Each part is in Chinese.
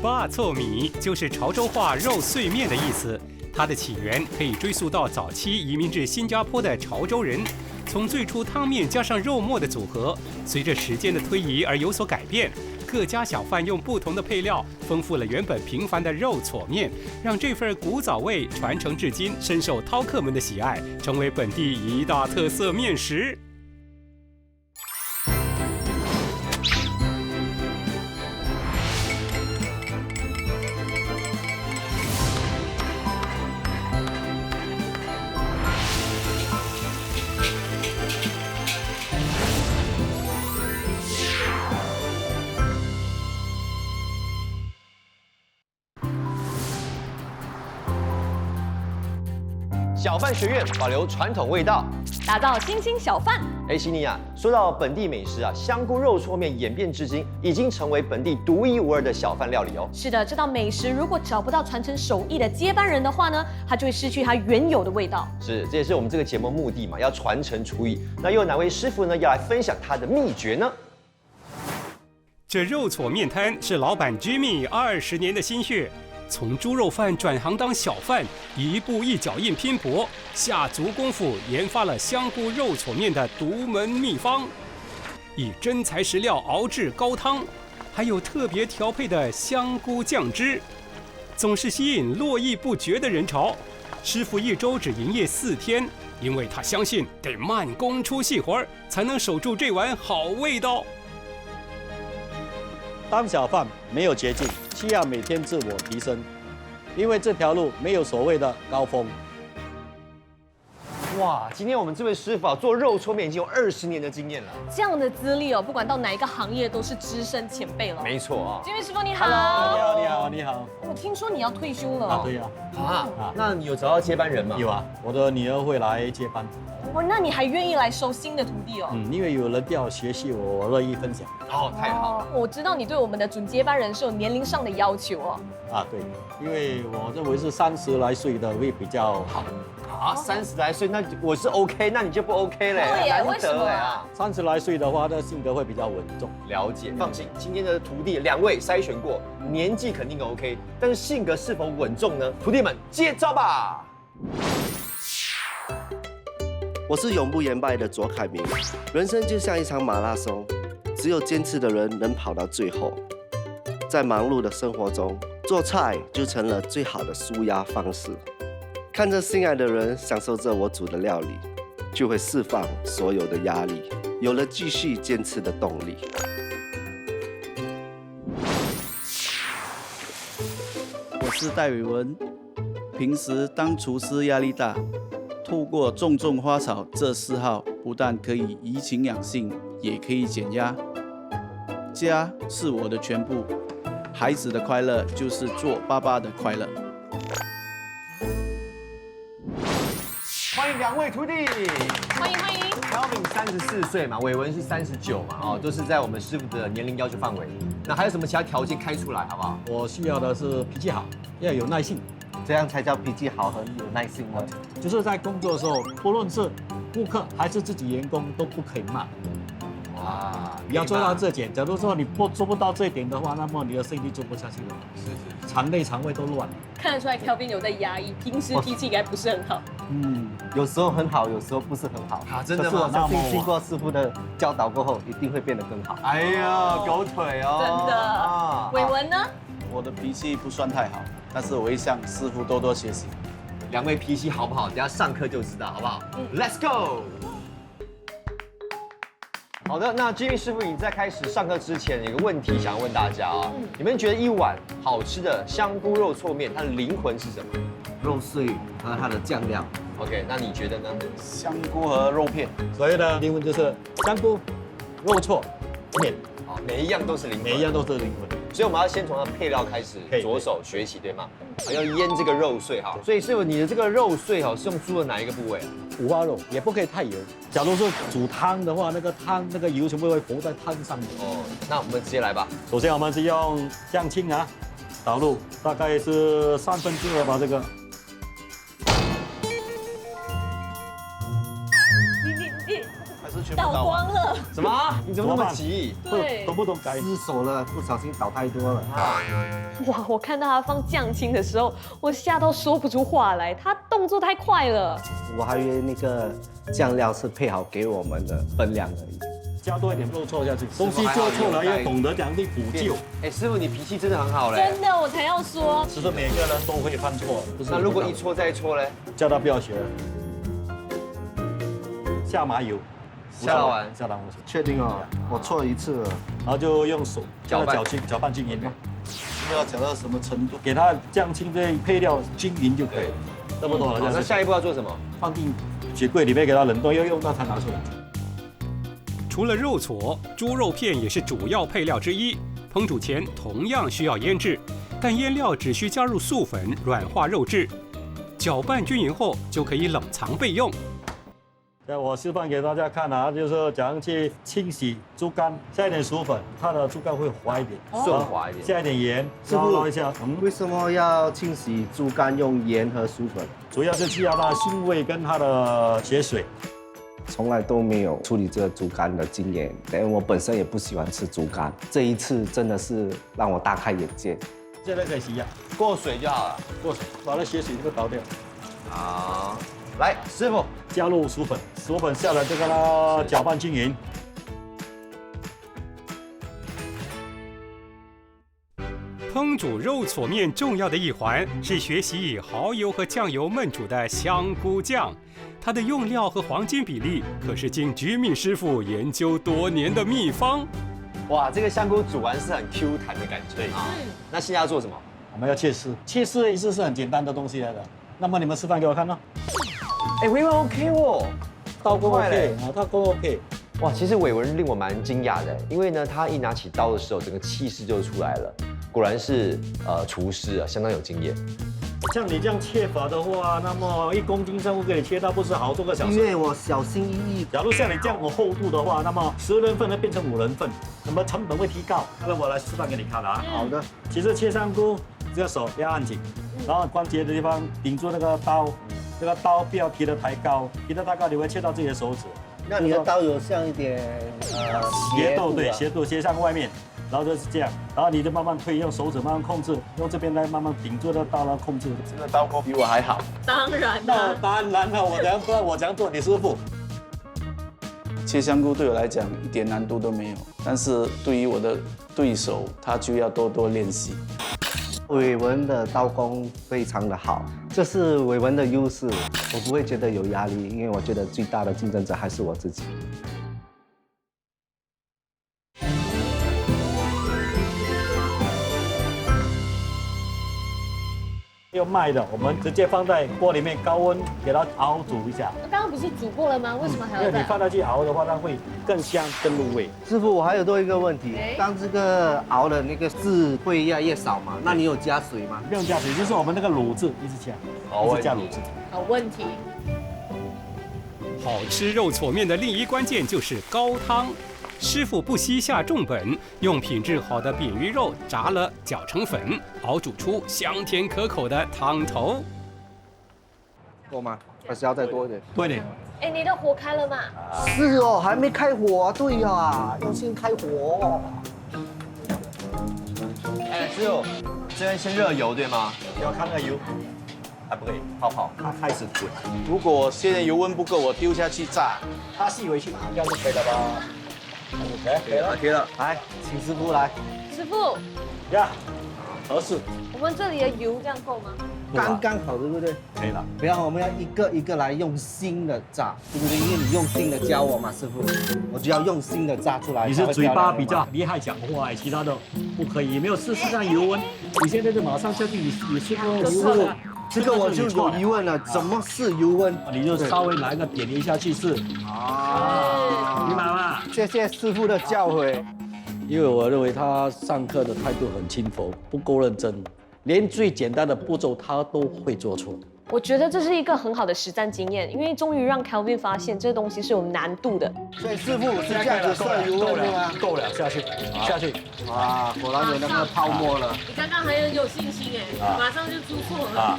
霸错米就是潮州话肉碎面的意思，它的起源可以追溯到早期移民至新加坡的潮州人。从最初汤面加上肉末的组合，随着时间的推移而有所改变。各家小贩用不同的配料，丰富了原本平凡的肉搓面，让这份古早味传承至今，深受饕客们的喜爱，成为本地一大特色面食。小贩学院保留传统味道，打造新兴小贩。悉尼啊，说到本地美食啊，香菇肉搓面演变至今，已经成为本地独一无二的小贩料理哦。是的，这道美食如果找不到传承手艺的接班人的话呢，它就会失去它原有的味道。是，这也是我们这个节目目的嘛，要传承厨艺。那又有哪位师傅呢，要来分享他的秘诀呢？这肉搓面摊是老板 Jimmy 20年的心血。从猪肉贩转行当小贩，一步一脚印拼搏，下足功夫研发了香菇肉搓面的独门秘方，以真材实料熬制高汤，还有特别调配的香菇酱汁，总是吸引络绎不绝的人潮。师傅一周只营业4天，因为他相信得慢工出细活，才能守住这碗好味道。当小贩没有捷径，需要每天自我提升，因为这条路没有所谓的高峰。哇，今天我们这位师傅啊，做肉搓面已经有20年的经验了。这样的资历哦，不管到哪一个行业都是资深前辈了。没错啊。这位师傅你好。Hello， 你好，你好。我听说你要退休了哦。对呀。那你有找到接班人吗？有啊，我的女儿会来接班。哦，那你还愿意来收新的徒弟哦？因为有人要学习我乐意分享。哦，太好了。我知道你对我们的准接班人是有年龄上的要求哦。对，因为我认为是30来岁的会比较好。30来岁，那我是 OK， 那你就不 OK 嘞？对呀，为什么啊？30来岁的话，那性格会比较稳重。了解，放心，今天的徒弟2位筛选过，年纪肯定 OK， 但是性格是否稳重呢？徒弟们接招吧！我是永不言败的左凯明。人生就像一场马拉松，只有坚持的人能跑到最后。在忙碌的生活中，做菜就成了最好的抒压方式。看着心爱的人享受着我煮的料理，就会释放所有的压力，有了继续坚持的动力。我是戴伟文，平时当厨师压力大，透过种花草这4号，不但可以怡情养性，也可以减压。家是我的全部，孩子的快乐就是做爸爸的快乐。欢迎2位徒弟，欢迎欢迎。Kelvin 34岁嘛，伟文是39嘛，都是在我们师傅的年龄要求范围。那还有什么其他条件开出来，好不好？我需要的是脾气好，要有耐性，这样才叫脾气好和有耐性呢。就是在工作的时候，不论是顾客还是自己员工，都不可以骂。你要做到这点。假如说你做不到这一点的话，那么你的生意做不下去了。是，肠内肠胃都乱了。看得出来 Kelvin 有在压抑，平时脾气应该不是很好。有时候很好，有时候不是很好。真的吗？可是我相信经过师傅的教导过后，一定会变得更好。哎呀，狗腿哦！真的。伟文呢？我的脾气不算太好，但是我会向师傅多多学习。 2位脾气好不好？等下上课就知道，好不好？Let's go。好的，那Jimmy师傅，你在开始上课之前，有个问题想要问大家啊，你们觉得一碗好吃的香菇肉搓面，它的灵魂是什么？肉碎和它的酱料。OK， 那你觉得呢？香菇和肉片，所谓的灵魂就是香菇、肉搓面，每一样都是灵魂，每一样都是灵魂。所以我们要先从它的配料开始着手学习，对吗？要腌这个肉碎哈。所以师傅，你的这个肉碎哈是用猪的哪一个部位啊？五花肉也不可以太油。假如是煮汤的话，那个汤那个油全部会浮在汤上面。那我们直接来吧。首先我们是用酱青啊导入，大概是2/3吧，这个。 还是倒光了。什么？你怎么那么急？对，懂不懂改？失手了，不小心倒太多了。哇，我看到他放酱青的时候，我吓到说不出话来，他动作太快了。我还以为那个酱料是配好给我们的分量而已。加多一点肉臭下去，东西做错了要懂得讲去补救。哎，师傅你脾气真的很好嘞。真的，我才要说。其实每个人都会犯错，不是？那如果一搓再搓嘞？叫他不要学。下麻油，下完下完我确定哦，我错一次了。然后就用手搅拌搅拌均匀嘛，不要搅到什么程度？给它酱青这配料均匀就可以了。差不多了，那下一步要做什么？放进雪柜里面给它冷冻，要用到它拿出来。除了肉矬，猪肉片也是主要配料之一。烹煮前同样需要腌制，但腌料只需加入素粉软化肉质，搅拌均匀后就可以冷藏备用。我示范给大家看啊，就是说怎样去清洗猪肝，下一点薯粉，它的猪肝会滑一点，顺滑一点。下一点盐，师傅捞一下。为什么要清洗猪肝用盐和薯粉？主要是去掉它的腥味跟它的血水。从来都没有处理这个猪肝的经验，因为我本身也不喜欢吃猪肝。这一次真的是让我大开眼界。现在可以洗呀，过水就好了。过水，把那血水这个倒掉。好，来，师傅加入薯粉，薯粉下来就跟它搅拌均匀。烹煮肉矬面重要的一环是学习以蚝油和酱油焖煮的香菇酱，它的用料和黄金比例可是经Jimmy师傅研究多年的秘方。哇，这个香菇煮完是很 Q 弹的感觉啊。那现在要做什么？我们要切丝，切丝的意思是很简单的东西来的。那么你们示范给我看呢？哎，伟文 OK 哦，刀工快嘞 OK 啊，刀工 OK。哇，其实伟文令我蛮惊讶的，因为呢，他一拿起刀的时候，整个气势就出来了。果然是厨师啊，相当有经验。像你这样切法的话，那么1公斤生物给你切到不是好多个小时。因为我小心翼翼。假如像你这样有厚度的话，那么10人份会变成5人份，那么成本会提高。那我来示范给你看啊。好的。其实切香菇，这个手要按紧，然后关节的地方顶住那个刀，这个刀不要提得太高，提得太高你会切到自己的手指。那你的刀有像一点斜度，对，斜度斜向外面。然后就是这样，然后你就慢慢推，用手指慢慢控制，用这边来慢慢顶住的刀来控制。这个刀工比我还好。当然那了，当然了，我怎样不然我怎样做你师傅？切香菇对我来讲一点难度都没有，但是对于我的对手，他就要多多练习。伟文的刀工非常的好，这是伟文的优势，我不会觉得有压力，因为我觉得最大的竞争者还是我自己。用麦的，我们直接放在锅里面高温给它熬煮一下。刚刚不是煮过了吗？为什么还因为你要再？放下去熬的话，它会更香更入味。师傅，我还有多一个问题，当这个熬的那个汁会越来越少嘛？那你有加水吗？不用加水，就是我们那个卤汁一直加，一直加卤汁。好问题。好吃肉矬面的另一关键就是高汤。师傅不惜下重本，用品质好的鳊鱼肉炸了，搅成粉，熬煮出香甜可口的汤头。够吗？还是要再多一点？多一点。哎，你的火开了吗？是哦，还没开火啊。对呀，要先开火。哎，师傅，这边先热油对吗？要看那个油，还不可以泡泡，它开始滚，如果现在油温不够，我丢下去炸。它吸回去，这样就可以了吧？可以了，可以了。来，请师傅来。师傅，呀，合适，我们这里的油这样够吗？刚刚好，对不对？可以了。不要，我们要一个一个来用心的炸，对不对？因为你用心的教我嘛，师傅，我就要用心的炸出来。你是嘴巴比较厉害讲话，其他的不可以，没有试看油温。你现在就马上下去，你试过油温。这个我就有疑问了，怎么是油温？你就稍微来个点一下去试。啊，明白吗？谢谢师傅的教诲。因为我认为他上课的态度很轻浮，不够认真，连最简单的步骤他都会做错。我觉得这是一个很好的实战经验，因为终于让 Kelvin 发现这东西是有难度的。所以师傅是这样子设油温的吗？够了，下去，下去。啊，果然有那个泡沫了。你刚刚还很有信心哎，马上就出错了。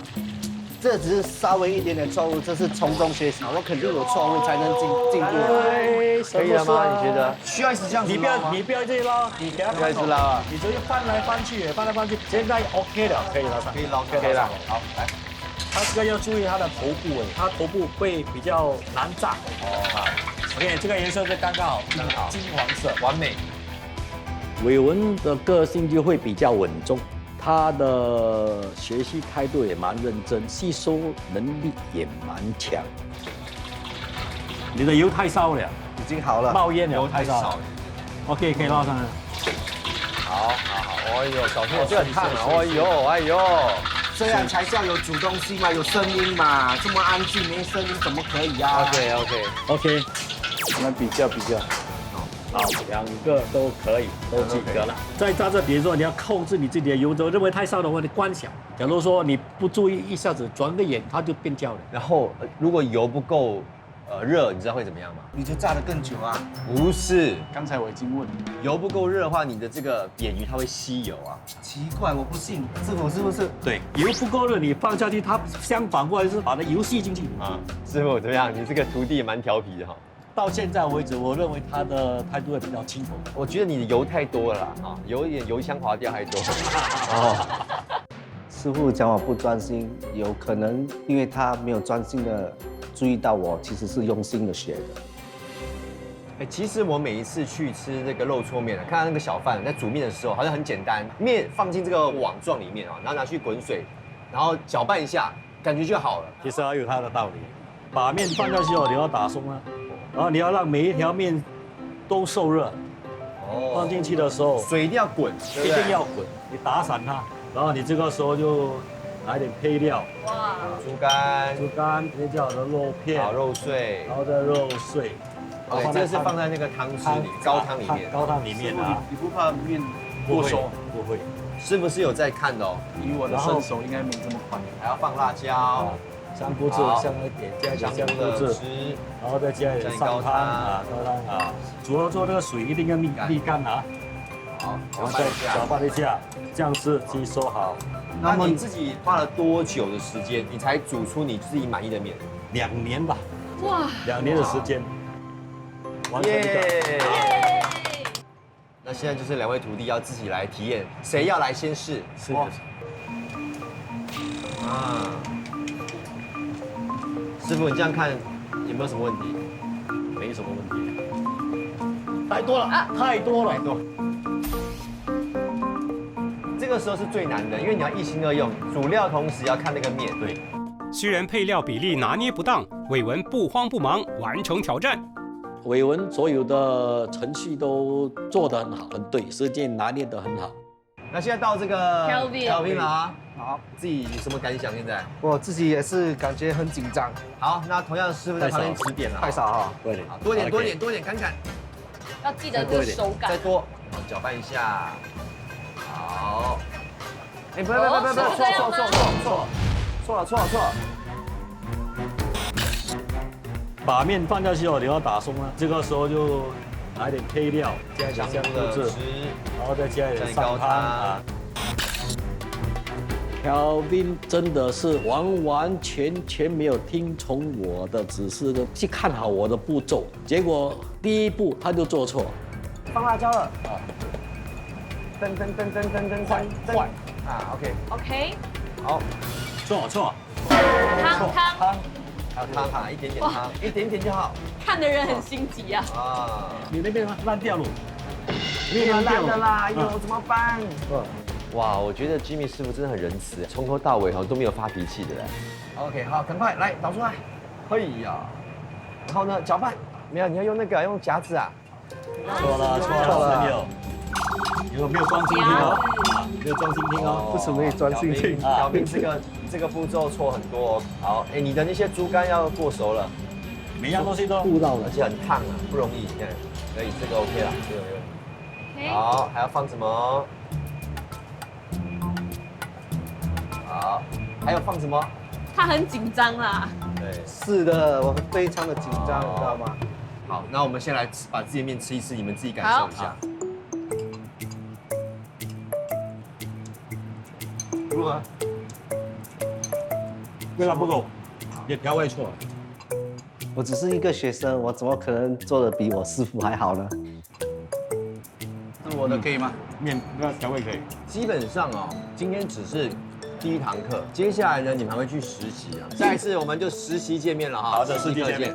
这只是稍微一点点错误，这是从中学习，我肯定有错误才能进步。可以了吗？你觉得需要一直这样子你捞吗？不要这样捞，你给它不要一直捞啊！你直接翻来翻去，翻来翻去，现在 OK 了，可以了，可以捞，可以了。好，来，它这个要注意它的头部哎，它头部会比较难炸。哦，OK， 这个颜色是刚刚好，金黄色，完美。伟文的个性就会比较稳重，他的学习态度也蛮认真，吸收能力也蛮强。你的油太烧了，已经好了，冒烟了，油太少了。 OK， 可以捞上来。好，哎呦，小心，这很烫啊！哎呦，这样才叫有主动性嘛，有声音嘛，这么安静没声音怎么可以呀OK， 我们比较。好，2个都可以，都及格了。在炸这，比如说你要控制你自己的油脂，认为太烧的话，你关小。假如说你不注意，一下子转个眼，它就变焦了。然后如果油不够热，你知道会怎么样吗？你就炸得更久啊。不是，刚才我已经问了，油不够热的话，你的这个扁鱼它会吸油啊。奇怪，我不信，师傅是不是？对，油不够热，你放下去，它相反过来是把那油吸进去。啊，师傅怎么样？你这个徒弟也蛮调皮的哈。到现在为止，我认为他的态度会比较轻浮。我觉得你的油太多了啦，啊，有一点油腔滑调还多。哦，师傅讲我不专心，有可能因为他没有专心的注意到我其实是用心的学的。其实我每一次去吃那个肉搓面看到那个小贩在煮面的时候，好像很简单，面放进这个网状里面啊，然后拿去滚水，然后搅拌一下，感觉就好了。其实还有它的道理，把面放下去后，你要打松啊。然后你要让每一条面都受热，放进去的时候水一定要滚，一定要滚，你打散它，然后你这个时候就来点配料，哇，猪肝、直接叫的肉片，好肉碎，然后再肉碎，对，这个是放在那个汤汁里，高汤里面，高汤里面啊，你不怕面不收，不会，是不是有在看的哦？以我的身手应该没这么快。还要放辣椒。香菇汁香一点，加一点香菇汁，然后再加一点高汤啊，煮了之后这个水一定要沥干啊。好，然后再搅拌一下，酱汁吸收好。那么你自己花了多久的时间，你才煮出你自己满意的面？2年吧。哇，2年的时间，完成一个。那现在就是2位徒弟要自己来体验，谁要来先试？是。啊。师傅，你这样看有没有什么问题？没什么问题。太多了啊！太多了。这个时候是最难的，因为你要一心二用，煮料同时要看那个面。对。虽然配料比例拿捏不当，伟文不慌不忙完成挑战。伟文所有的程序都做得很好，很对，时间拿捏得很好。那现在到这个 Kelvin 了啊。好，自己有什么感想？现在我自己也是感觉很紧张。好，那同样师傅在旁边指点了，太少哈，多一点，多一点，赶紧。要记得这个手感。再多，搅拌一下。好。哎，不，错了。把面放下去后，你要打松啊，这个时候就来点配料，加一点香菇汁，然后再加一点高汤啊。Kelvin 真的是完全没有听从我的指示的，去看好我的步骤，结果第一步他就做错，放辣椒了啊！噔，快啊 OK， 好，错，汤，还有汤啊，一点点汤，一点点就好。看的人很心急啊！啊，你那边烂掉了，面烂的啦，哎呦，怎么办？哇，我觉得 Jimmy 师傅真的很仁慈，从头到尾都没有发脾气的。OK， 好，赶快来倒出来。嘿呀，然后呢，搅拌，没有，你要用那个用夹子啊。错了，有没有专心听哦？没有专心听哦，不是没有专心听。小兵这个步骤错很多哦。好，哎，你的那些猪肝要过熟了，每样东西都顾到了，而且很烫啊，不容易。你看，可以，这个 OK 了，这个没问题。好，还要放什么？好，还有放什么？他很紧张啦。对，是的，我非常的紧张，你知道吗？好，那我们先来把自己的面吃一吃，你们自己感受一下。如何？味道不够，也调味错了。我只是一个学生，我怎么可能做的比我师傅还好呢？那我的可以吗？面那调味可以。基本上哦，今天只是第一堂课，接下来呢，你们还会去实习啊。下一次我们就实习见面了哈。好的，实习见面。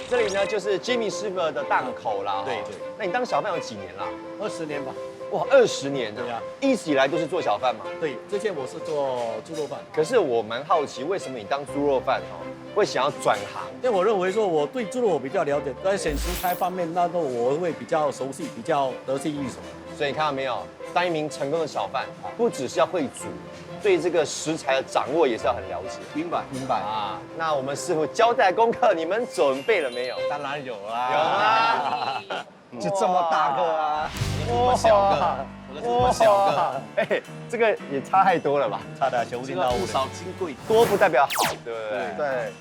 这里呢就是Jimmy师傅的档口啦。对对。那你当小贩有几年了？20年吧。哇，20年了。对啊。一直以来都是做小贩吗？对，之前我是做猪肉饭。可是我蛮好奇，为什么你当猪肉贩哦，会想要转行？因为我认为说我对猪肉我比较了解，在选食材方面，那个我会比较熟悉，比较得心应手。所以你看到没有，当一名成功的小贩，不只是要会煮，对这个食材的掌握也是要很了解。明白，明白。啊，那我们师傅交代功课，你们准备了没有？当然有啦，有啊，就这么大个啊，这么小个，我的这么小个，哎，这个也差太多了吧？差的9点到5。不少金贵，多不代表好，对不对？对。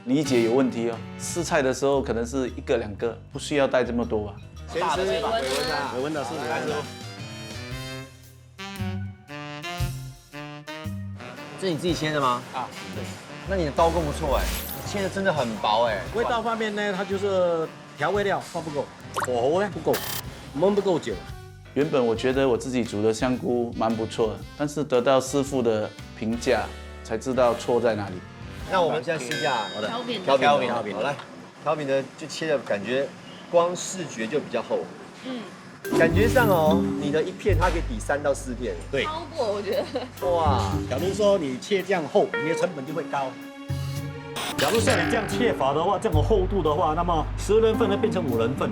理解有问题哦。试菜的时候可能是1个2个，不需要带这么多吧。先吃尾纹啊，尾纹的是尾纹的。这是你自己切的吗？啊，对。那你的刀工不错哎，你切的真的很薄哎。味道方面呢，它就是调味料放不够，火候呢不够，焖不够久。原本我觉得我自己煮的香菇蛮不错的，但是得到师傅的评价，才知道错在哪里。那我们现在试一下挑饼，挑饼，好来，挑饼的就切的感觉，光视觉就比较厚。感觉上哦，你的一片它可以抵3到4片。对，超过我觉得。哇，假如说你切这样厚，你的成本就会高。假如像你这样切法的话，这种厚度的话，那么10人份会变成5人份。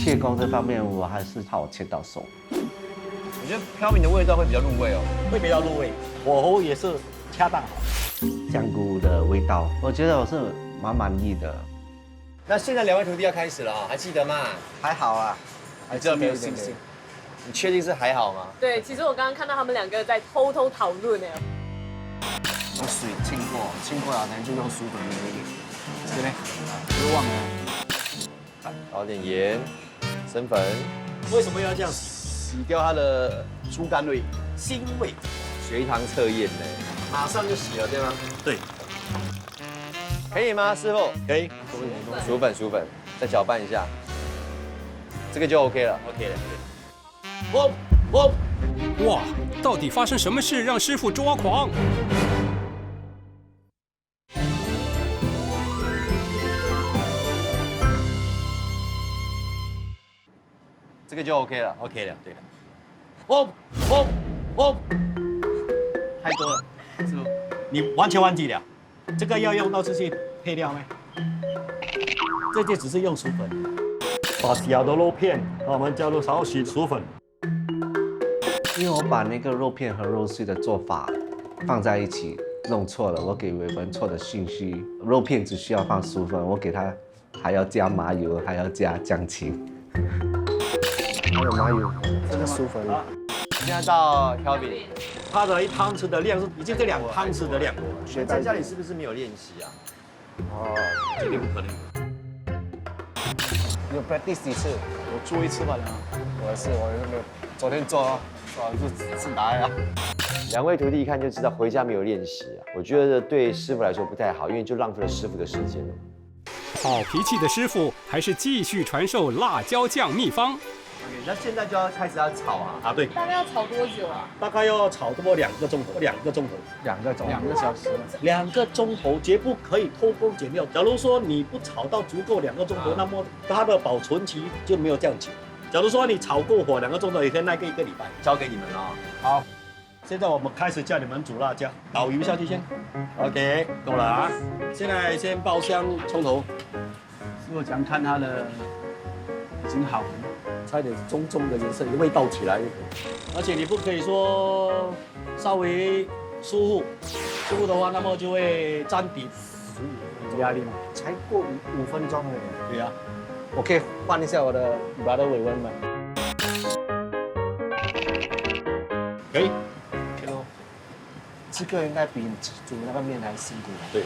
切工这方面，我还是怕我切到手。我觉得挑饼的味道会比较入味哦，会比较入味，火候也是恰当好。香菇的味道，我觉得我是蛮满意的。那现在2位徒弟要开始了啊，还记得吗？还好啊，还知道没有信心？你确定是还好吗？对，其实我刚刚看到他们2个在偷偷讨论呢。用水浸过了，然后就用薯粉淋一淋。这个呢，别忘了，倒点盐、生粉。为什么要这样洗？洗掉它的猪肝味、腥味。学堂测验呢，马上就洗了，对吗？对。可以吗，师傅？可以。薯粉，再搅拌一下，这个就 OK 了。OK 了。哇，到底发生什么事让师傅抓狂？这个就 OK 了。 OK 了，对了。太多了，师傅。你完全忘记了，这个要用到这些配料吗？这就只是用薯粉，把小的肉片我们加入少许薯粉。因为我把那个肉片和肉碎的做法放在一起弄错了，我给伟文错的信息。肉片只需要放薯粉，我给他还要加麻油，还要加酱青。还有麻油，这个薯粉。现在到挑饼，它的1汤匙的量是已经是2汤匙的量。在家里是不是没有练习啊？哦，这个不可能。有 practice 几次？我做1次吧，我也是没有。昨天做自拿呀。2位徒弟一看就知道回家没有练习啊，我觉得对师傅来说不太好，因为就浪费了师傅的时间了。好脾气的师傅还是继续传授辣椒酱秘方。那现在就要开始要炒啊？啊，对。大概要炒多久啊？大概要炒这么2个钟头，2个钟头，2个小时，2个钟头绝不可以偷工减料。假如说你不炒到足够2个钟头，那么它的保存期就没有这样久。假如说你炒过火2个钟头，也可以耐个1个礼拜。交给你们了。好，现在我们开始教你们煮辣椒，倒油下去先。OK， 够了啊。现在先爆香葱头，师傅讲看它的已经好了。差一点棕棕的颜色，味道起来。而且你不可以说稍微疏忽的话，那么就会沾底。压力吗？才过5分钟而已。对呀。我可以换一下我的 brother 伟文吗？可以。这个应该比煮那个面还辛苦。对。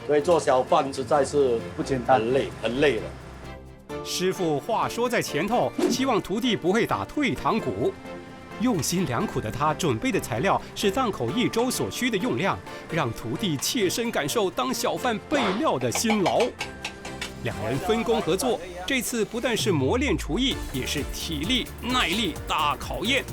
所以做小贩实在是不简单，很累了。师傅话说在前头，希望徒弟不会打退堂鼓。用心良苦的他准备的材料是档口1周所需的用量，让徒弟切身感受当小贩备料的辛劳。两人分工合作，这次不但是磨练厨艺，也是体力耐力大考验。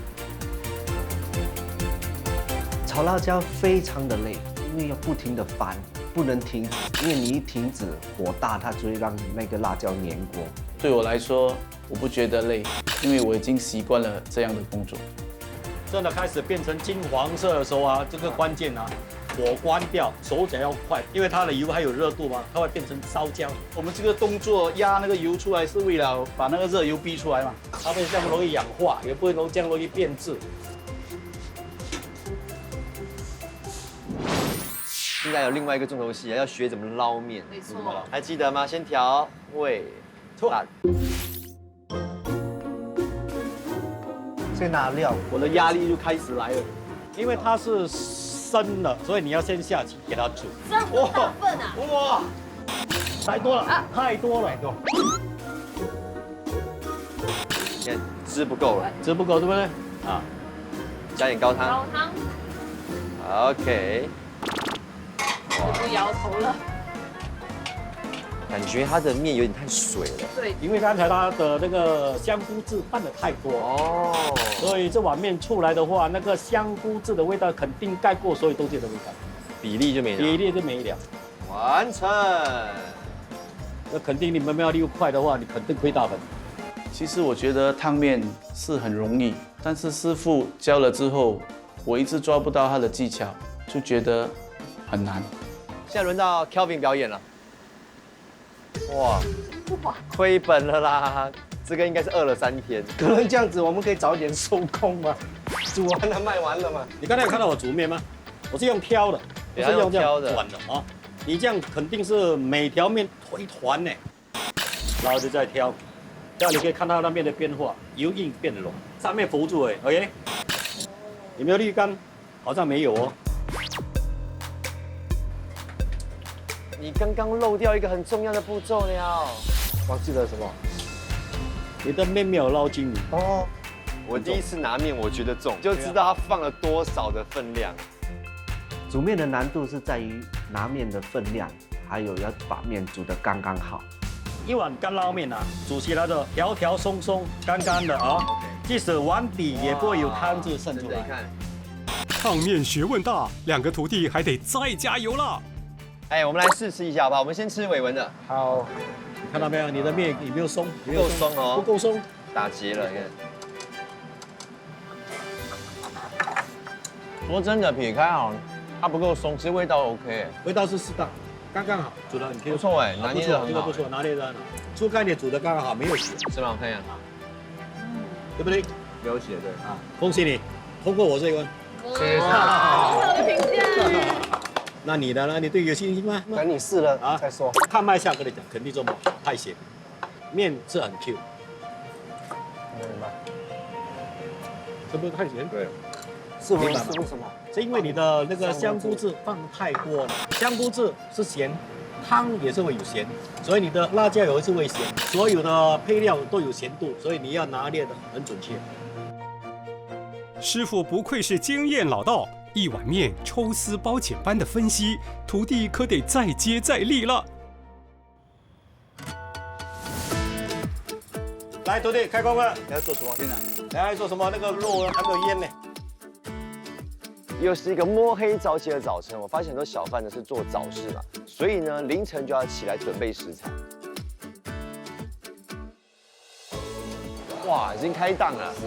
炒辣椒非常的累，因为要不停的翻，不能停止，因为你一停止，火大它就会让那个辣椒粘锅。对我来说，我不觉得累，因为我已经习惯了这样的工作。真的开始变成金黄色的时候啊，这个关键啊，火关掉，手脚要快，因为它的油还有热度嘛，它会变成烧焦。我们这个动作压那个油出来，是为了把那个热油逼出来嘛。它不会这样容易氧化，也不会这样容易变质。现在有另外一个重头戏，要学怎么捞面。没错，还记得吗？先调味，辣。先拿料，我的压力就开始来了，因为它是生的，所以你要先下去给它煮。这样很大份啊！哇，太多了啊，太多了，你看汁不够了，汁不够对不对？啊，加点高汤。高汤， OK。不摇头了。感觉它的面有点太水了。对，因为刚才它的那个香菇汁拌的太多哦，所以这碗面出来的话，那个香菇汁的味道肯定盖过所有东西的味道，比例就没了。比例就没了。完成。那肯定你们要6块的话，你肯定亏大本。其实我觉得烫面是很容易，但是师傅教了之后，我一直抓不到他的技巧，就觉得很难。现在轮到 Kelvin 表演了。哇，亏本了啦！这个应该是饿了3天。可能这样子我们可以早一点收工吗？煮完了卖完了吗？你刚才有看到我煮面吗？我是用挑的，不是用这样转的啊。你这样肯定是每条面一团呢，然后就再挑，这样你可以看到那面的变化，由硬变软，上面浮住哎 ，OK？ 有没有沥干？好像没有哦。你刚刚漏掉一个很重要的步骤了，忘记了什么？你的面没有捞均匀哦。我第一次拿面，我觉得重，就知道它放了多少的分量。煮面的难度是在于拿面的分量，还有要把面煮得刚刚好。一碗干捞面啊，煮起来的条条松松、干干的啊，即使碗底也不会有汤汁渗出来。你看，烫面学问大，两个徒弟还得再加油了。哎，我们来试吃一下好不好？我们先吃伟文的。好，你看到没有？你的面有没有松？不够松哦，不够松，打结了。你看。说真的，撇开啊，它不够松，其实味道 OK， 味道是适当，刚刚好，煮的很 Q， 不错哎，拿捏的很好，不错，拿捏的很好。猪肝也煮的刚刚好，没有血，是吗？我看一下，对不对？没有血，对啊，恭喜你通过我这一关。谢谢。好的评价。那你的呢？你对有信心吗？等你试了再说。看卖相跟你讲，肯定做不好，太咸，面是很 Q， 明白？是不是太咸？对。是为什么？是因为你的那个香菇汁放太多了，香菇汁是咸，汤也是会有咸，所以你的辣椒油是会咸，所有的配料都有咸度，所以你要拿捏的很准确。师傅不愧是经验老道，一碗面抽丝剥茧般的分析，徒弟可得再接再厉了。来，徒弟开工了，你要做什么？现在来做什么？那个肉还没有腌呢。又是一个摸黑早起的早晨，我发现很多小贩呢是做早市嘛，所以呢凌晨就要起来准备食材。哇，已经开档了。是。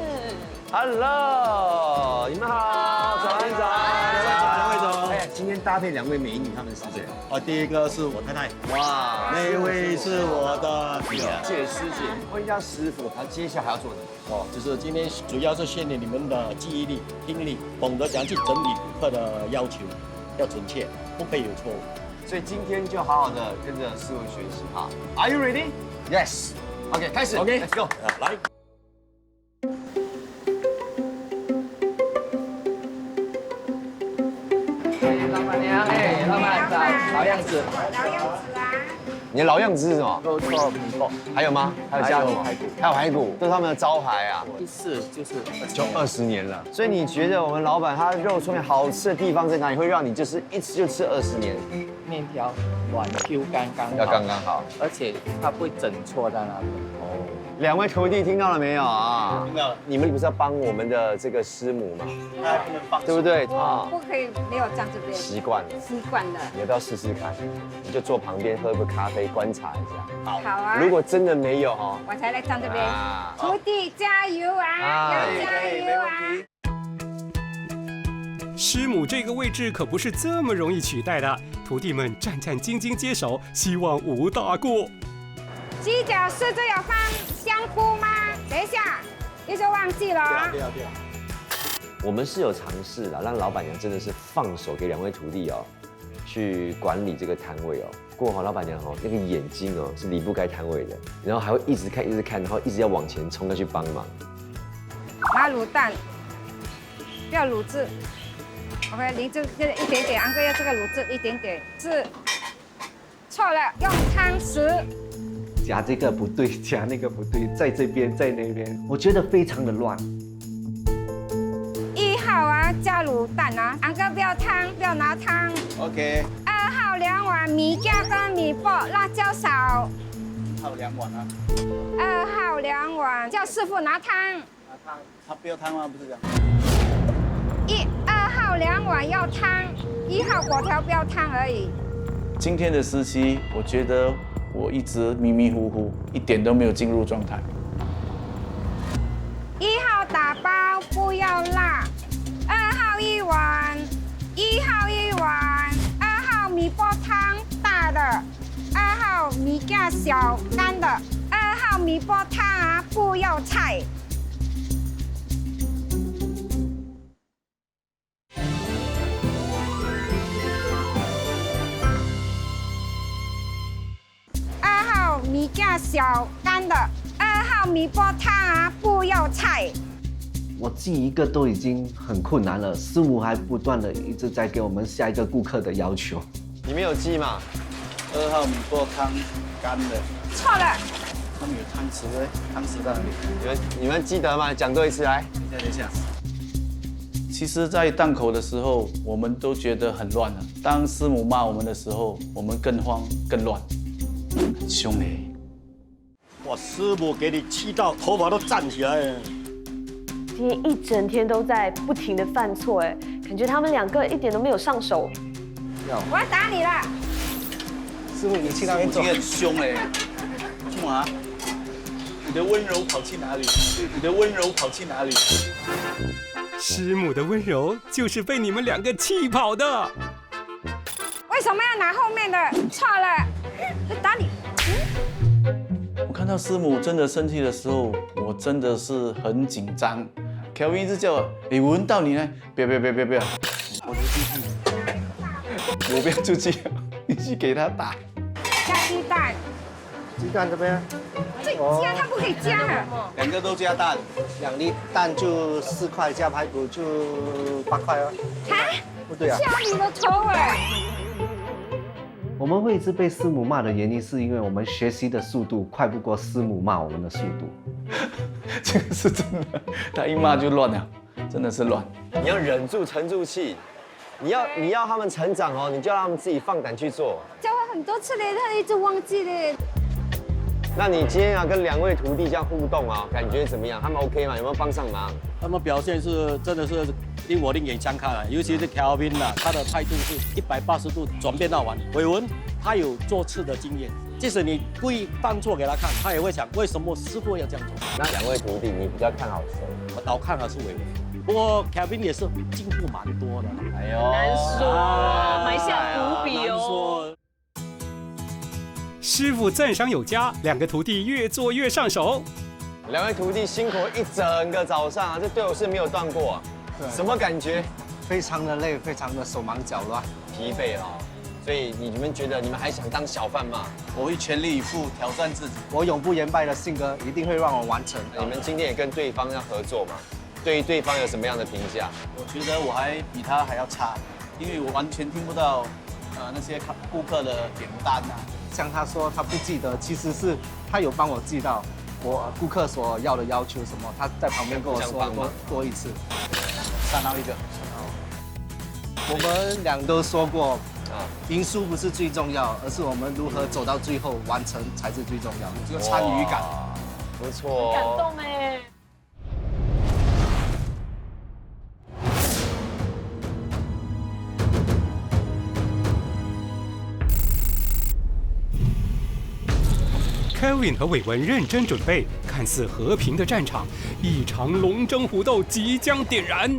Hello， 你们好，早安早安，两位总。哎，今天搭配2位美女，他们是谁？哦，第一个是我太太，哇，那一位是我的女儿。谢师姐，问一下师傅，他接下来还要做什么？哦，就是今天主要是训练你们的记忆力、听力，懂得怎样去整理顾客的要求，要准确，不可以有错误。所以今天就好好的跟着师傅学习哈。Are you ready? Yes. OK， 开始。OK，Let's go。来。老板娘，哎，老板早，老样子。老样子啊。你的老样子是什么？肉燥米包，还有吗？还有加什么？排骨，还有排骨，这是他们的招牌啊。就是就20年了。所以你觉得我们老板他肉粗面好吃的地方在哪里？会让你就是一吃就吃20年？面条软 Q 刚刚好，要刚刚好，而且它不会整错在那边。哦，两位徒弟听到了没有啊？听到了。你们不是要帮我们的这个师母吗？他不能放，对不对？不可以没有站这边，习惯了，习惯了。你要不要试试看？你就坐旁边喝个咖啡，观察一下。好啊。如果真的没有哦，我才来站这边。啊徒弟加油啊！要加油啊！师母这个位置可不是这么容易取代的，徒弟们战战兢兢接手，希望无大过。鸡脚是这有放香菇吗？等一下，你就忘记了啊。对啊。我们是有尝试的，让老板娘真的是放手给两位徒弟哦，去管理这个摊位哦。过后老板娘哦，那个眼睛哦是离不开摊位的，然后还会一直看，然后一直要往前冲，要去帮忙。拿卤蛋，不要卤汁。OK， 你这个一点点，安哥要这个卤汁一点点，是错了，用汤匙。夹这个不对，夹那个不对，在这边，在那边，我觉得非常的乱。1号啊，加卤蛋啊，安哥不要汤，不要拿汤。 OK。 2号2碗米加跟米爆，辣椒少。1号2碗啊。 2号2碗，叫师傅拿汤。拿汤，他不要汤吗？不是这样。 2号2碗要汤，1号果条不要汤而已。今天的时期，我觉得我一直迷迷糊糊，一点都没有进入状态。 1号打包不要辣，2号1碗，1号1碗，2号米煲汤大的，2号米架小干的，2号米煲汤啊不要菜。2号米架小干的，2号米煲汤啊不要菜。 我记一个都已经很困难了，师母还不断的一直在给我们下一个顾客的要求。你们有记吗2号米煲汤干的，错了。他们有汤匙哎，汤匙在哪里？你们记得吗？讲多一次来。等一下。其实，在档口的时候，我们都觉得很乱了。当师母骂我们的时候，我们更慌更乱，很凶哎。哇，师母给你气到头发都站起来了。 今天一整天都在不停的犯错，哎，感觉他们2个一点都没有上手。我要打你了！师傅，你气到你很凶哎，干嘛？你的温柔跑去哪里？你的温柔跑去哪里？师母的温柔就是被你们2个气跑的。为什么要拿后面的？错了，打你。我看到师母真的生气的时候，我真的是很紧张。Kevin 一直叫我，我闻到你呢，不要，我就出去，我不要出去，你去给他打。加鸡蛋，鸡蛋这边，这加它不可以加的。 2个都加蛋2粒蛋就4块，加排骨就8块哦。啊？不对啊。加你的头哎！我们会一直被师母骂的原因，是因为我们学习的速度快不过师母骂我们的速度。这个是真的，他一骂就乱了，真的是乱。你要忍住，沉住气。你要他们成长哦，你就让他们自己放胆去做。教我很多次嘞，他一直忘记嘞。那你今天跟2位徒弟这样互动啊，感觉怎么样？他们 OK 吗？有没有帮上忙？他们表现是真的是令我另眼相看了，尤其是 Kelvin 啊，他的态度是180度转变到完。伟文他有做事的经验，即使你故意犯错给他看，他也会想为什么师傅要这样做。那2位徒弟，你比较看好谁？我倒看好是伟文，不过 Kelvin 也是进步蛮多的。哎呦，难说，埋下伏笔哦。师傅赞赏有加，2个徒弟越做越上手。 2位徒弟辛苦了一整个早上啊，这队伍是没有断过啊。什么感觉？非常的累，非常的手忙脚乱，疲惫啊。所以你们觉得你们还想当小贩吗？我会全力以赴挑战自己。我永不言败的性格一定会让我完成。你们今天也跟对方要合作嘛？对于对方有什么样的评价？我觉得我还比他还要差，因为我完全听不到那些顾客的点单啊。像他说他不记得，其实是他有帮我记到我顾客所要的要求什么，他在旁边跟我说多一次。3到1个。我们俩都说过，赢输不是最重要，而是我们如何走到最后完成才是最重要的，这个参与感。不错，感动哎。Kevin 和伟文认真准备，看似和平的战场，一场龙争虎斗即将点燃。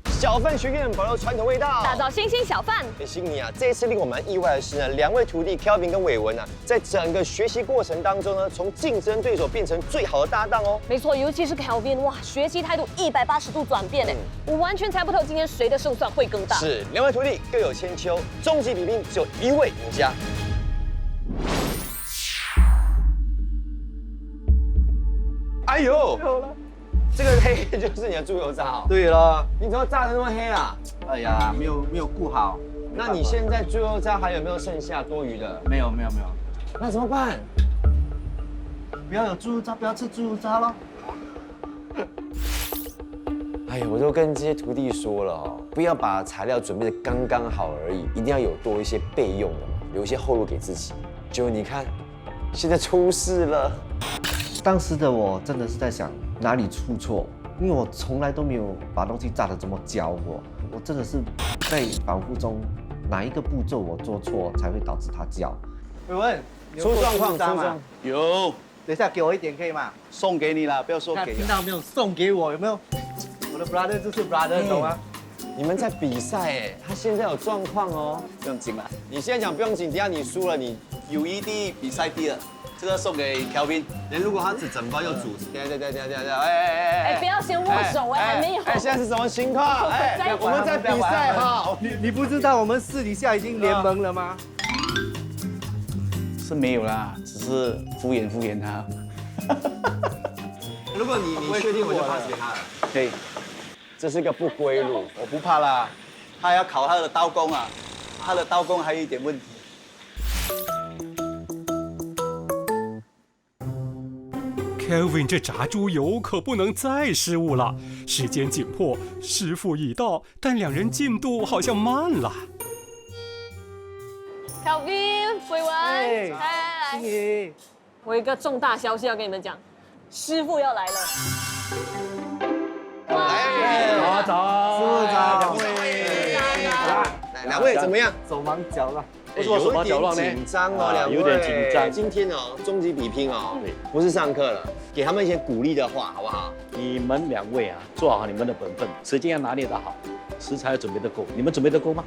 小贩学院保留传统味道，打造新兴小贩。心妮啊，这一次令我蛮意外的是呢，2位徒弟 Kelvin 跟伟文啊，在整个学习过程当中呢，从竞争对手变成最好的搭档哦。没错，尤其是 Kelvin， 哇，学习态度180度转变哎，我完全猜不透今天谁的胜算会更大。是，2位徒弟各有千秋，终极比拼只有1位赢家。哎呦，这个黑就是你的猪油渣哦。对了，你怎么炸得那么黑啊？哎呀，没有顾好。那你现在猪油渣还有没有剩下多余的？没有。那怎么办？不要有猪油渣，不要吃猪油渣咯。哎呀，我都跟这些徒弟说了哦，不要把材料准备得刚刚好而已，一定要有多一些备用的嘛，留一些后路给自己。结果你看，现在出事了。当时的我真的是在想哪里出错，因为我从来都没有把东西炸得这么焦过，我真的是在反复中哪一个步骤我做错才会导致它焦。伟文，出状况，有，等一下给我一点可以吗？送给你啦，不要说给。听到没有？送给我有没有？我的 brother 就是 brother，懂吗？你们在比赛哎，他现在有状况哦，不用紧啦，你现在讲不用紧，等下你输了，你友谊第一，比赛第二。这个送给 Kelvin， 如果他只整包又煮，对，哎，不要先握手哎，还没有。哎，现在是什么情况？哎，我们在比赛哈。你不知道我们私底下已经联盟了吗？是没有啦，只是敷衍他。如果你确定，我就 pass 给他了。可以，这是个不归路，我不怕啦。他要考他的刀工啊，他的刀工还有一点问题。Kelvin 这炸猪油可不能再失误了，时间紧迫，师傅已到，但2人进度好像慢了。Kelvin， 伟文，来，我有一个重大消息要跟你们讲，师傅要来了。早，师傅早，2位怎么样？手忙脚乱。为什么手忙脚乱呢？紧张哦，2位有点紧张。今天哦，终极比拼哦，不是上课了，给他们一些鼓励的话，好不好？你们2位啊，做好你们的本分，时间要拿捏得好，食材要准备得够。你们准备得够吗？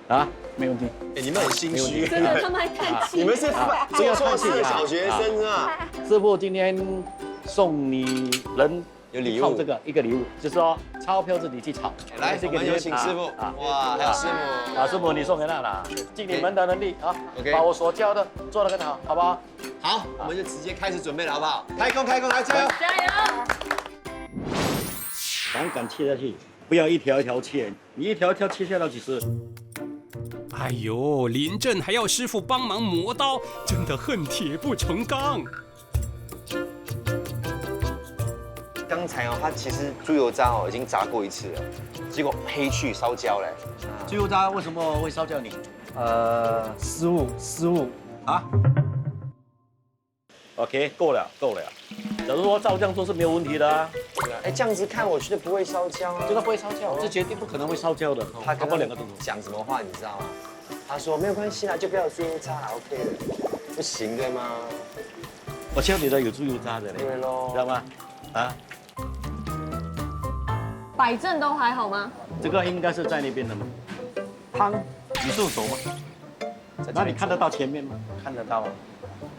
啊，没问题。哎，你们很心虚，真的，他们还看气。你们是做错事的小学生是吧？师傅今天送你人。有礼物，这个一个礼物，就是说钞票自己去炒。来，我们有请师傅哇，还有师母师母你送给他了，尽你们的能力啊 ，OK， 把我所教的做得更好，好不好？好，我们就直接开始准备了，好不好？开工，来，加油！加油！敢切下去，不要一条一条切，你一条一条切下来几十。哎呦，临阵还要师傅帮忙磨刀，真的恨铁不成钢。刚才哦，它其实猪油渣哦已经炸过一次了，结果黑去烧焦嘞。猪油渣为什么会烧焦你？失误啊。OK， 够了。假如说照这样做是没有问题的啊。哎，这样子看我觉得不会烧焦啊。这个不会烧焦，这绝对不可能会烧焦的。他跟2个讲什么话你知道吗？他说没有关系啦，就不要有猪油渣啦 ，OK 的。不行对吗？我教你的有猪油渣的嘞，对咯，知道吗？啊。摆正都还好吗？这个应该是在那边的嘛。汤，你是手吗？那你看得到前面吗？看得到，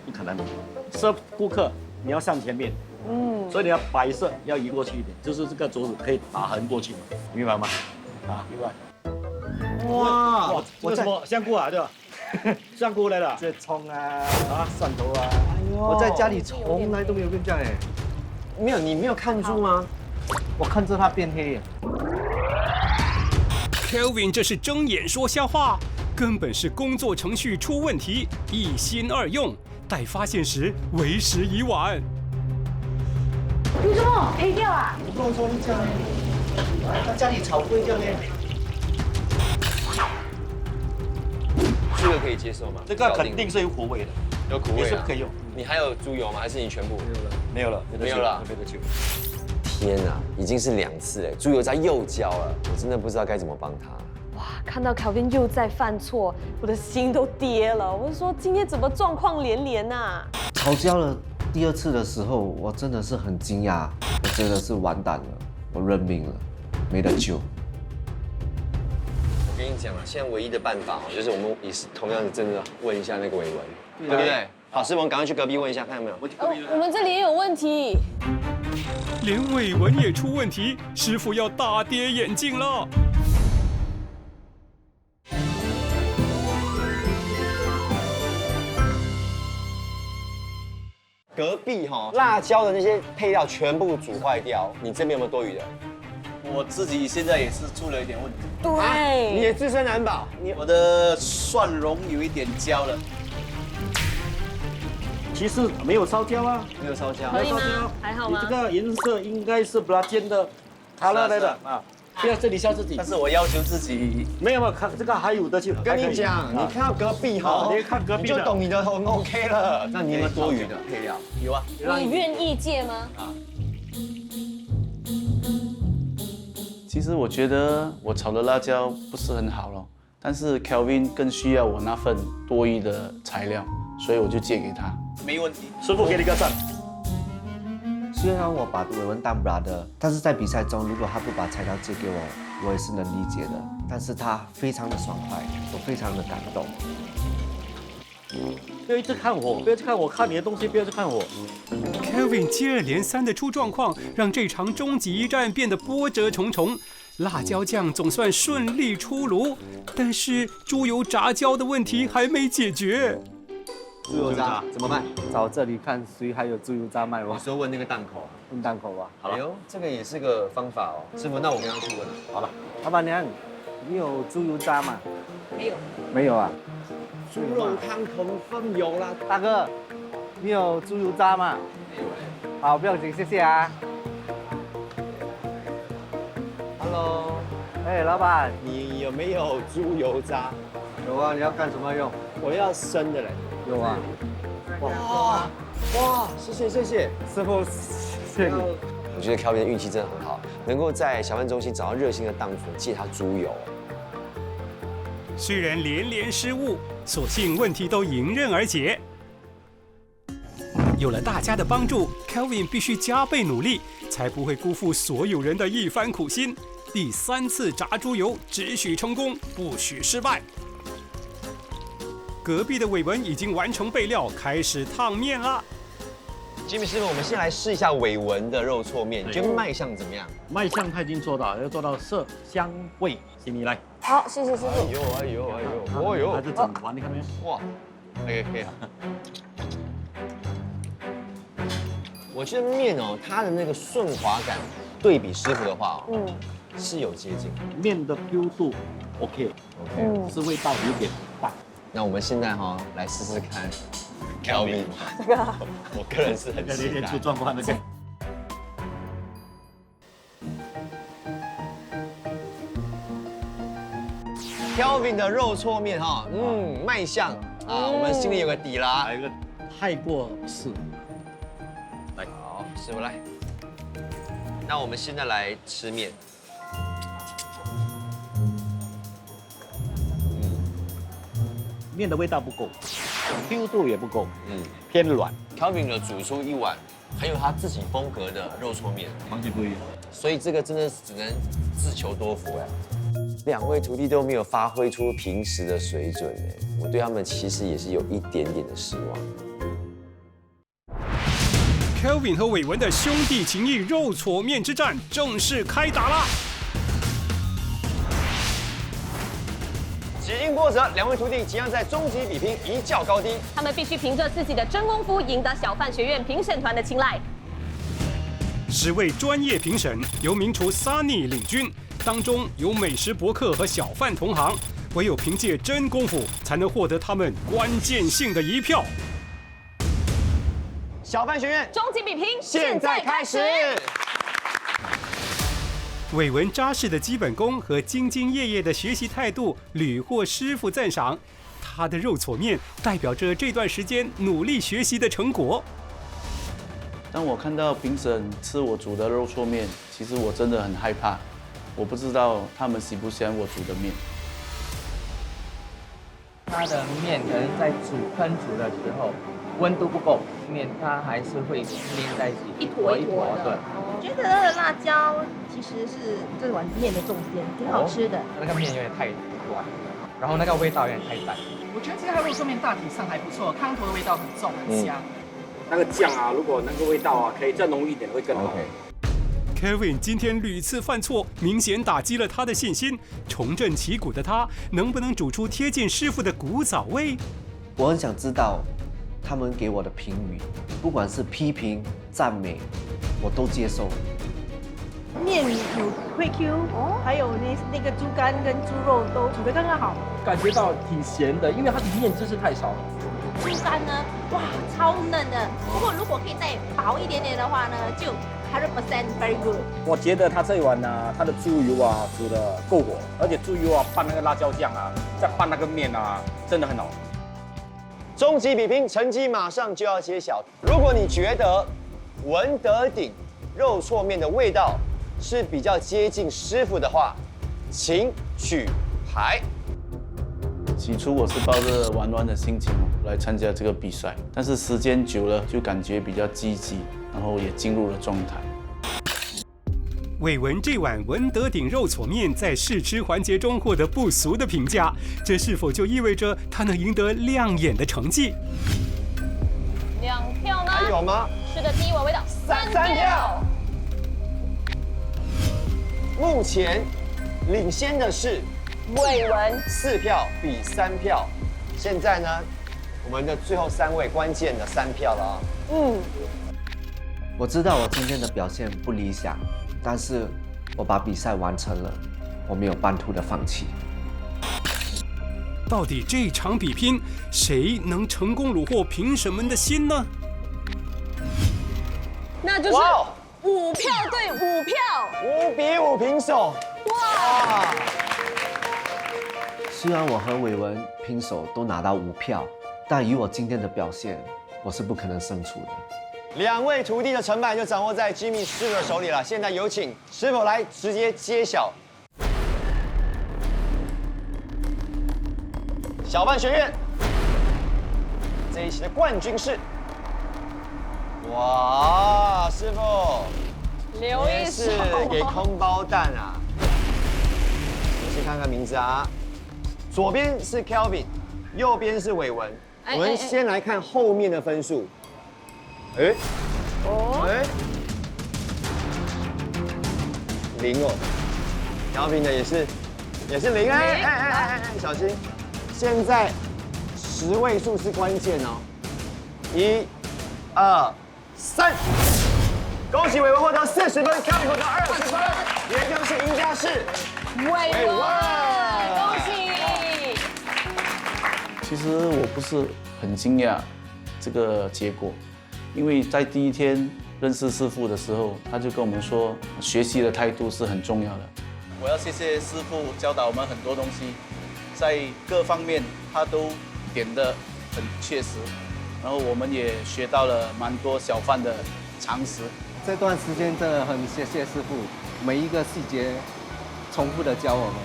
不可能。serve 顾客你要上前面，所以你要摆设要移过去一点，就是这个桌子可以打横过去嘛，明白吗？啊，明白。哇，为什么香菇啊？对吧？香菇来了，这葱啊，蒜头啊，我在家里从来都没有变这样哎。没有，你没有看住吗？我看着它变黑。Kelvin 这是睁眼说瞎话，根本是工作程序出问题，一心二用，待发现时为时已晚。有什么黑掉啊？不跟我说你这样呢？他家里炒贵这样呢？这个可以接受吗？这个肯定是有苦味的，有苦味也是可以用。你还有猪油吗？还是你全部？没有了，没有了，没得救。天啊，已经是2次哎，猪油渣又焦了，我真的不知道该怎么帮他。哇，看到 Kelvin 又在犯错，我的心都跌了。我是说，今天怎么状况连连啊？吵架了第2次的时候，我真的是很惊讶，我觉得是完蛋了，我认命了，没得救。我跟你讲啊，现在唯一的办法就是我们也是同样的，真的问一下那个伟文，对不对？好，师傅，赶快去隔壁问一下，看有没有。我们这里也有问题。连伟文也出问题，师傅要大跌眼镜了。隔壁辣椒的那些配料全部煮坏掉，你这边有没有多余的？我自己现在也是出了一点问题。对，你也自身难保。我的蒜蓉有一点焦了。其实没有烧焦啊，没有烧焦，可以吗？还好吗？你这个颜色应该是布拉煎的color来的啊。不要这里笑自己。但是我要求自己没有，看这个还有的去。跟你讲，你看到隔壁你看隔壁你就懂你的很 OK 了。那你有没有多余的配料？有啊。你愿意借吗？其实我觉得我炒的辣椒不是很好咯，但是 Kelvin 更需要我那份多余的材料，所以我就借给他。没问题，师傅给你个赞。虽然我把伟文当 brother， 但是在比赛中，如果他不把材料借给我，我也是能理解的。但是他非常的爽快，我非常的感动。不要一直看我，不要去看我，看你的东西，不要去看我。Kelvin 接二连三的出状况，让这场终极一战变得波折重重。辣椒酱总算顺利出炉，但是猪油炸焦的问题还没解决。猪油渣怎么办？找这里看谁还有猪油渣卖吧。你说问那个档口，问档口吧。好了，哎呦，这个也是个方法哦。师傅，那我跟他去问了。好了，老板娘，你有猪油渣吗？没有。没有啊。猪肉汤confirm有啦。大哥，你有猪油渣吗？没有哎。好，不要紧，谢谢啊。Hello， 哎，老板，你有没有猪油渣？有啊，你要干什么用？我要生的嘞。有啊。哇，谢谢，师傅，谢谢你。我觉得 Kelvin 的运气真的很好，能够在小贩中心找到热心的档主借他猪油。虽然连连失误，所幸问题都迎刃而解。有了大家的帮助 ，Kelvin 必须加倍努力，才不会辜负所有人的一番苦心。第3次炸猪油只许成功，不许失败。隔壁的伟文已经完成备料，开始烫面了。Jimmy 师傅，我们先来试一下伟文的肉挫面，你觉得卖相怎么样？卖相他已经做到，要做到色香味，请你来。好，谢谢师傅。哎呦，还是整团，你看到没有？哇，可以。我觉得面它的那个顺滑感，对比师傅的话是有接近。面的 Q 度 OK， 是味道有点淡。那我们现在来试试看 Kelvin， 这个我个人是很期待。出状况那个。Kelvin 的肉挫面卖相我们心里有个底啦。来一个太过式，来，好，师傅来。那我们现在来吃面。面的味道不够 ，Q 度也不够，偏软。Kelvin 的煮出一碗很有他自己风格的肉挫面，完全不一样。所以这个真的只能自求多福哎。2位徒弟都没有发挥出平时的水准哎，我对他们其实也是有一点点的失望。Kelvin 和伟文的兄弟情谊肉挫面之战正式开打啦！几经波折，2位徒弟即将在终极比拼一较高低。他们必须凭着自己的真功夫赢得小贩学院评审团的青睐。10位专业评审由名厨 Sunny 领军，当中有美食博客和小贩同行，唯有凭借真功夫，才能获得他们关键性的一票。小范学院终极比拼现在开始。伟文扎实的基本功和兢兢业业的学习态度屡获师傅赞赏，他的肉搓面代表着这段时间努力学习的成果。当我看到评审吃我煮的肉搓面，其实我真的很害怕，我不知道他们喜不喜欢我煮的面。它的面可能在烹煮的时候温度不够，面它还是会粘在一起，一坨一坨的。对，我觉得它的辣椒其实是这碗面的重点，挺好吃的。那个面有点太软，然后那个味道有点太淡。我觉得这家肉搓面大体上还不错，汤头的味道很重，很香。那个酱啊，如果那个味道啊可以再浓郁一点，会更好。Kevin 今天屡次犯错，明显打击了他的信心。重振旗鼓的他，能不能煮出贴近师傅的古早味？我很想知道他们给我的评语，不管是批评、赞美，我都接受。面有会 Q， 还有那个猪肝跟猪肉都煮得刚刚好。感觉到挺咸的，因为它的面汁是太少了。猪肝呢，哇，超嫩的。不过如果可以再薄一点点的话呢，就100% very good。我觉得他这一碗呢，他的猪油啊煮的够火，而且猪油啊拌那个辣椒酱啊，再拌那个面啊，真的很好。终极比拼成绩马上就要揭晓。如果你觉得文德鼎肉搓面的味道是比较接近师傅的话，请举牌。起初我是抱着玩玩的心情来参加这个比赛，但是时间久了就感觉比较积极，然后也进入了状态。伟文这碗文德鼎肉搓面在试吃环节中获得不俗的评价，这是否就意味着他能赢得亮眼的成绩？2票呢？还有吗？是的，第一碗味道3票。目前领先的是伟文4票比3票。现在呢，我们的最后3位关键的3票了啊。我知道我今天的表现不理想，但是我把比赛完成了，我没有半途的放弃。到底这场比拼谁能成功虏获评审们的心呢？那就是5票对5票，5比5平手。哇！虽然我和伟文平手都拿到5票，但以我今天的表现，我是不可能胜出的。 2位徒弟的成败就掌握在 Jimmy 师傅的手里了。现在有请师傅来直接揭晓。小范学院这一期的冠军是，哇，师傅，留一手，给空包蛋啊！我先看看名字啊，左边是 Kelvin， 右边是伟文。我们先来看后面的分数。 0哦，调频的也是0，小心！现在10位数是关键哦，1、2、3，恭喜伟文获得40分，调频获得20分，也就是赢家是伟文，恭喜！其实我不是很惊讶这个结果。 因为在第一天认识师傅的时候，他就跟我们说，学习的态度是很重要的。我要谢谢师傅教导我们很多东西，在各方面他都点得很切实，然后我们也学到了蛮多小贩的常识。这段时间真的很谢谢师傅，每一个细节重复的教我们，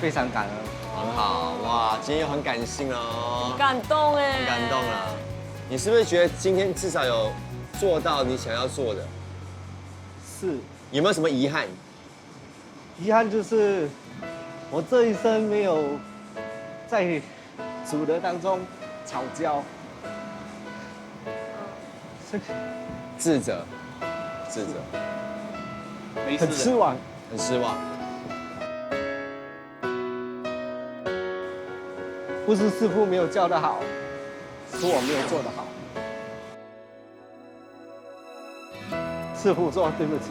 非常感恩。很好哇，今天又很感性了哦，感动哎，很感动了。 你是不是觉得今天至少有做到你想要做的？是。有没有什么遗憾？遗憾就是我这一生没有在煮的当中吵架。自责，很失望，很失望。不是师傅没有教得好。 是我没有做得好，师傅说对不起。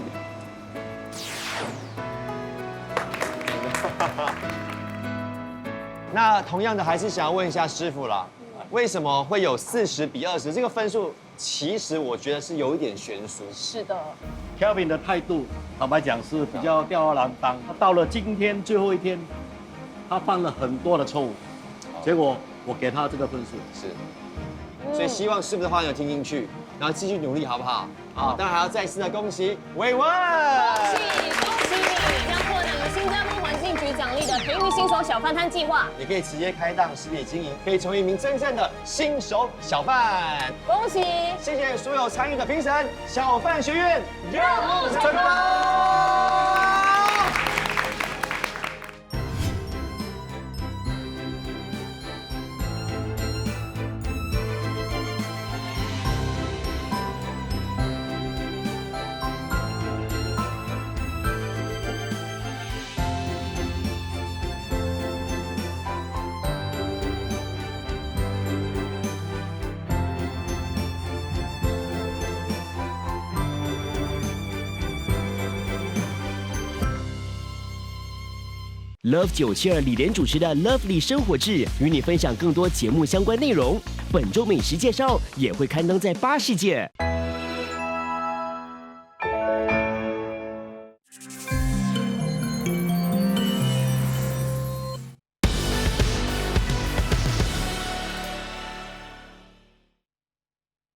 那同样的，还是想要问一下师傅啦，为什么会有40比20这个分数？其实我觉得是有一点悬殊。是的 ，Kelvin 的态度，坦白讲是比较吊儿郎当。他到了今天最后一天，他犯了很多的错误，结果我给他这个分数。是，所以希望师傅的话有听进去，然后继续努力，好不好？好，当然还要再次的恭喜伟文，恭喜你将获得新加坡环境局奖励的培育新手小贩摊计划，也可以直接开档实体经营，可以成为一名真正的新手小贩。恭喜！谢谢所有参与的评审，小贩学院任务成功。Love 972李莲主持的 Lovely 生活志，与你分享更多节目相关内容。本周美食介绍也会刊登在巴士界。